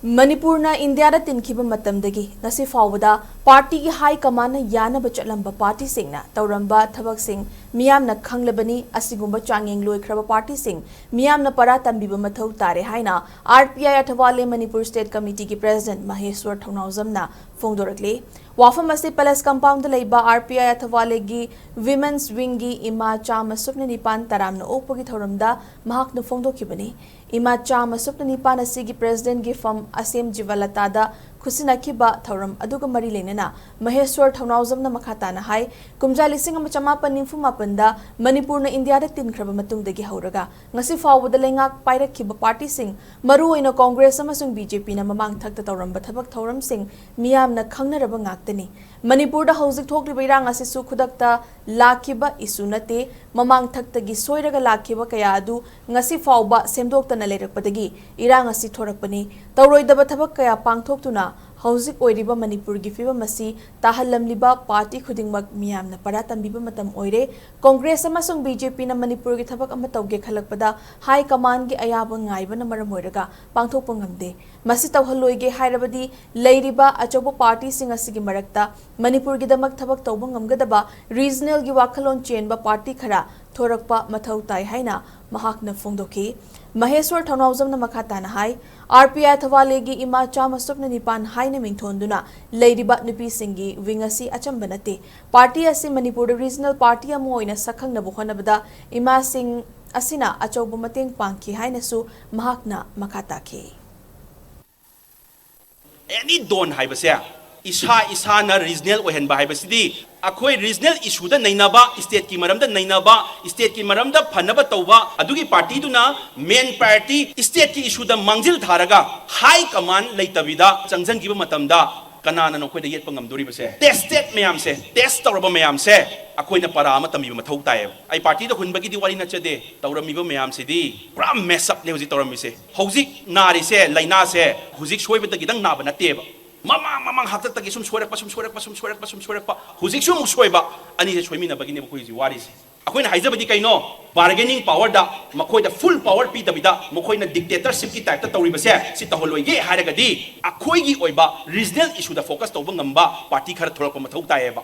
मणिपुरना India तिनखिब मतमदगी ngasi फावदा पार्टी की हाई कमान यानब चलंबा पार्टी सिंगना तौरंबा थबक सिंग मियामना खंगलबनी असिगुंबा चांगिंग लोइख्रबा पार्टी सिंग मियामना परा तंबिबा मथौ तारे हाइना RPI Athawale Manipur state committee की प्रेसिडेंट महेश्वर थौनाउजमना फोंदोरकले वाफम असे पैलेस कंपाउंड लेबा आरपीआई अथवाले की विमेन्स विंग की इमा चाम सुपने निपान तरामना ओपगी थौरमदा महाकनु फोंदोखिबनी इमा चाम सुपने निपान असिगी प्रेसिडेंट की फम असेम जीवलतादा खुसिनाखिबा थौरम अदुगा मरी लेना महेश्वर थौनाउजमना मखाताना हाई कुमजा लिसिंग अमा चमापन निफुमापनदा मणिपुरना इंडिया तिनख्रबा मतुंगदगी हौरगा ngasi फावदा लेंगाक पाइरखिबा पार्टी सिंग मरुओइना कांग्रेस अमसुंग बीजेपी ना ममांग थक्ता तौरंबा थबक थौरम सिंग मियामना खंगनरबा ngaktani मणिपुरदा हौजिक थोक्लिबा इरांग असिसु खुदक्ता लाखिबा इशू नते ममांग थक्तगी सोइरगा लाखिबा कया अदु ngasi फावबा सेमदोक्तना लेरकपदगी इरांग असि थोरकपनी तौरोइदबा थबक कया पांगथोक्तुना हौजिक ओइरिबा मणिपुर की फिबम असी ताहलमलिबा पार्टी खुदिंगमक मियामना परा तंबिबा मतम ओइरे कांग्रेस अमसुंग बीजेपी ना मणिपुर की थबक अमा तौगे खलकपदा हाई कमान की अयाबा ngaibana मरम ओइरगा पांगथोकपा ngamde मसी तौहलोइगे हाइरबदी लेरिबा अचौबा पार्टी सिंग असिगी मरक्ता मणिपुर की दमक थबक तौबा ngamgadaba रीजनल की वाखलोन चेनबा पार्टी खरा थोरकपा मथौ ताई हाइना महाकना फोंदोखी महेश्वर थौनाउजमना मखाताना हाई आरपीआई थवाले की इमा चाम सुपना निपान हाइना मिंगथोंदुना लेरिबा नुपी सिंगी विंग असि अचंबा नते पार्टी असि मणिपुर रीजनल पार्टी अमा ओइना सखंगनबा होनबदा इमा सिंग असिना अचौबा मतेंग पांगखि हाइनासु महाकना मखाताखि एनी डोन हाइबसे इसा ना रीजनल ओहनबा हाइबसिदी अखोई रीजनल इशू दा नैनाबा स्टेट की मरम दा नैनाबा स्टेट की मरम दा फनबा तौबा अदुगी पार्टी दुना मेन पार्टी स्टेट की इशू दा मांगजिल धारगा हाई कमान लेतबिदा चंगजंगिबा मतमदा कनाना नखोई दा येतपा ngamदोरिबसे टेस्टेड मयाम से टेस्ट तौरबा मयाम से अखोई ना परा अमा तमिबा मथौ ताय आई पार्टी दा हुनबगी दी वारी नचदे तौरमिबा मयाम सिदी पुरा मेसअप ने हुजी तौरमिसे हुजी नारी से लाइना से हुजी सोइबा दा गिदंग नाबा नतेबा ममांग हाथ तक सुम सोरप हुजिक सुम सोइबा अनि से सोइमिना बगिने बखोइ जी वारी से अखोइना हाइजबदी कइनो बार्गेनिंग पावर दा मखोइदा फुल पावर पी दबिदा मखोइना डिक्टेटरशिप की टाइप ता तौरिबसे सि तहलोइगे हारगदी अखोइगी ओइबा रीजनल इशू दा फोकस तौबा ngamba पार्टी खर थोरप मथौ तायबा